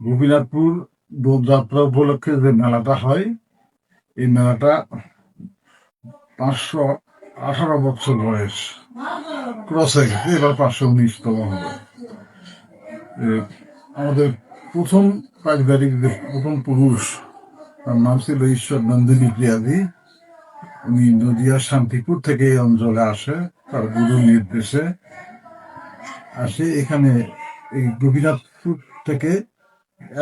গোপীনাথপুর দোলযাত্রা উপলক্ষে যে মেলাটা হয়, এই মেলাটা 518 বছর বয়স ক্রস হয়ে গেছে, এবার 519তম হবে। আমাদের প্রথম পারিবারিক যে প্রথম পুরুষ, তার নাম ছিল ঈশ্বর নন্দিনী প্রিয়াদি। উনি নদিয়ার শান্তিপুর থেকে এই অঞ্চলে আসে, তার গুরুর নির্দেশে আসে। এখানে এই গোপীনাথপুর থেকে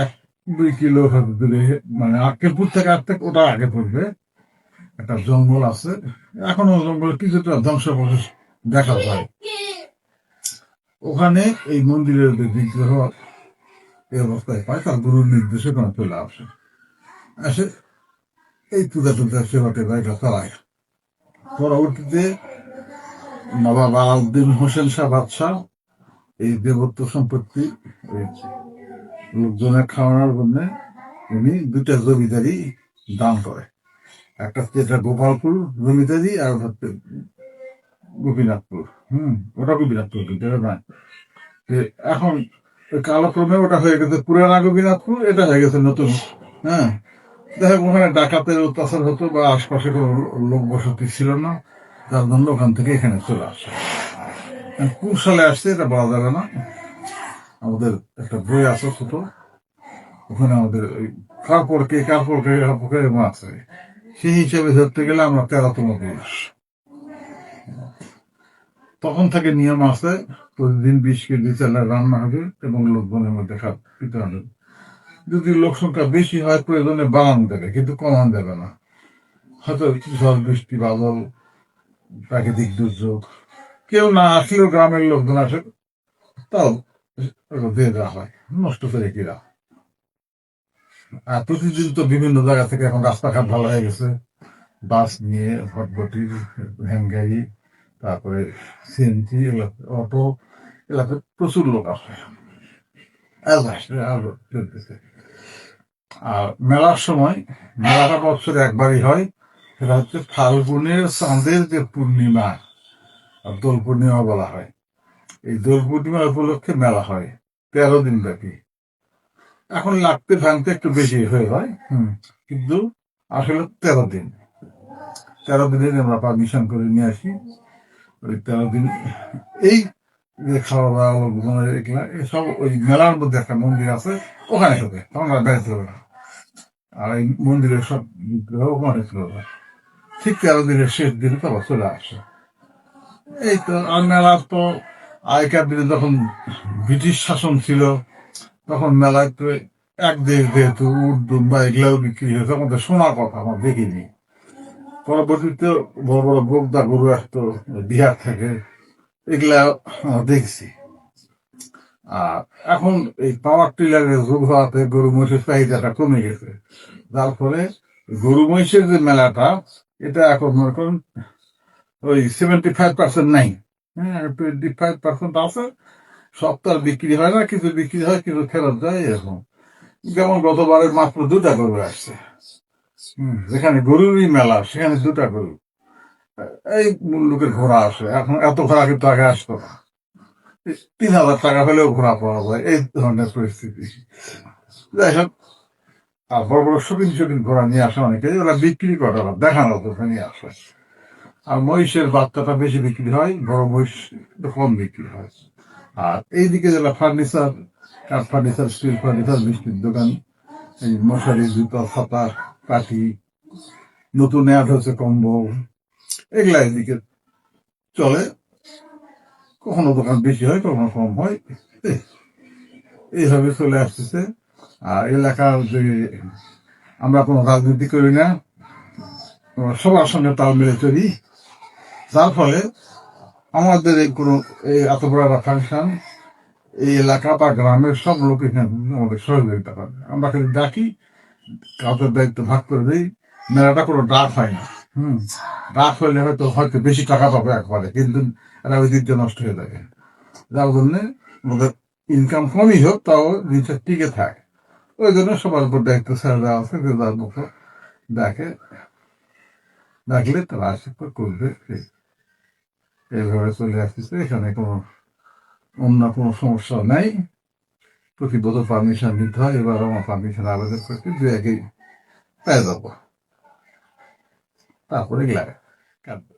1-2 কিলো দূরে, মানে আক্কেলপুর থেকে আসতে ওটা আগে পড়বে, একটা জঙ্গল আছে। এখনো জঙ্গল কিছুটা ধ্বংসাবশেষ দেখা যায়। ওখানে এই মন্দিরের যে বিগ্রহ এই অবস্থায় পায়, তার গুরুর নির্দেশে ওখানে চলে আসে এই পূজা টুজা সেবা টেবা এটা চালায়। পরবর্তীতে নবাব আলাউদ্দিন হোসেন শাহ বাদশাহ এই দেবত্ব সম্পত্তি লোকজনের খাওয়ানোর জন্য উনি 2টা জমিদারি দান করে। একটা হচ্ছে এটা গোপালপুর জমিদারি, আর হচ্ছে গোপীনাথপুর। ওটা গোপীনাথপুর কিন্তু এটা নয়। এখন কালক্রমে ওটা হয়ে গেছে পুরানা গোপীনাথপুর, এটা হয়ে গেছে নতুন। হ্যাঁ, দেখো ওখানে ডাকাতের অত্যাচার হতো বা আশপাশে কোনো লোক বসতি ছিল না, যার জন্য ওখান থেকে এখানে চলে আসে। কোন সালে আসছে এটা বলা যাবে না। আমাদের একটা বই আছে ছোট, ওখানে আমাদের ওই কারপরকে আছে, সেই হিসেবে ধরতে গেলে আমরা 13তম পুরুষ। তখন থেকে নিয়ম আছে, প্রতিদিন 20 কেজি চালের রান্না হবে এবং লোকজনের মধ্যে খেতে হবে। যদি লোক সংখ্যা বেশি হয় প্রয়োজনে বাড়ান দেবে, কিন্তু কমান দেবে না। হয়তো ঝড় বৃষ্টি বাদল প্রাকৃতিক দুর্যোগ কেউ না আসলেও গ্রামের লোকজন আসে, তাও দিয়ে দেওয়া হয়, নষ্ট করে কিরা। আর প্রতিদিন তো বিভিন্ন জায়গা থেকে এখন রাস্তাঘাট ভালো হয়ে গেছে, বাস নিয়ে ভটভটি, ভ্যান গাড়ি, তারপরে সিএনজি, অটো, এলাকায় প্রচুর লোক আসে, চলতেছে। আর মেলার সময়, মেলাটা বছরে একবারই হয়, সেটা হচ্ছে ফাল্গুনের চাঁদের যে পূর্ণিমা, দোল পূর্ণিমা বলা হয়। এই দোল পূর্ণিমা উপলক্ষে মেলা হয় 13 দিন ব্যাপী। এখন লাগতে ভাঙতে একটু বেশি হয়ে যায়, কিন্তু আসলে 13 দিন। 13 দিনের আমরা পারমিশন করে নিয়ে আসি। ওই 13 দিন এই যে খাওয়া দাওয়া লোকজনের এগুলা এসব ওই মেলার মধ্যে একটা মন্দির আছে, ওখানে হবে, তখন আর বেড়াতে হবে না। আর এই মন্দিরের সব বিগ্রহ ওখানে ছিল না। ঠিক 13 দিনের শেষ দিনে তো আবার চলে আসে। এই তো। আর মেলার তো আগেকার দিনে যখন ব্রিটিশ শাসন ছিল, তখন মেলায় তো এক দেশ যেহেতু উর্দু বা এগুলাও বিক্রি হয়েছে, আমাদের শোনার কথা, আমার দেখিনি। পরবর্তীতে বড় বড় বোগদা গরু আসতো বিহার থেকে, এগুলা দেখছি। আর এখন এই পাওয়ার টিলারের যুগ হওয়াতে গরু মহিষের চাহিদাটা কমে গেছে, যার ফলে গরু মহিষের যে মেলাটা, এটা এখন মনে করেন ওই 75% নাই। 25% আছে। সব তো আর বিক্রি হয় না, কিছু বিক্রি হয়, কিছু ফেরত যায়, এরকম। যেমন গতবারের মাত্র 2টা গরু আসছে। যেখানে গরুরই মেলা, সেখানে 2টা গরু। এই লোকের ঘোড়া আসে, এখন এত ঘোড়া কিন্তু আগে আসতো না। 3,000 টাকা হলেও ঘোড়া পাওয়া যায়, এই ধরনের পরিস্থিতি। যাই হোক, আর বড় বড় শৌখিন ঘোড়া নিয়ে আসে অনেকে, ওরা বিক্রি করে, ওরা দেখানোর জন্য নিয়ে আসে। আর মহিষের বাচ্চাটা বেশি বিক্রি হয়, বড় মহিষ কম বিক্রি হয়। আর এইদিকে যারা ফার্নিচার, কাঠ ফার্নিচার, স্টিল ফার্নিচার, মিষ্টির দোকান, এই মশারি, জুতা, ছাতা, কাঠি, নতুন অ্যাড হচ্ছে কম্বল, এগুলা এদিকে চলে। কখনো দোকান বেশি হয়, কখনো কম হয়, এইভাবে চলে আসতেছে। আর এলাকার যে আমরা কোনো রাজনীতি করি না, সবার সঙ্গে তাল মিলে চলি, যার ফলে আমাদের এই কোনো এত বড় একটা ফাংশন, এই এলাকা বা গ্রামের সব লোক এখানে আমাদের সহযোগিতা করে। আমরা খালি ডাকি, কাউকে দায়িত্ব ভাগ করে দিই। মেলাটা কোনো ডাক হয় না। ডাক হইলে হয়তো বেশি টাকা পাবে একবারে, কিন্তু এটা ঐতিহ্য নষ্ট হয়ে যাবে। যার জন্যে আমাদের ইনকাম কমই হোক, তাও জিনিসটা টিকে থাকে। ওই জন্য সবার উপর দায়িত্ব ছেড়ে দেওয়া আছে, যে যার মতো দেখে, ডাকলে তারা আসে করবে। এইভাবে চলে আসতেছে, এখানে কোনো অন্য কোনো সমস্যা নাই। প্রতি বছর পারমিশন নিতে হয়, এবার আমার পারমিশন আবেদন করতে 2-1 পেয়ে যাবো, তারপরে লাগে কাটবে।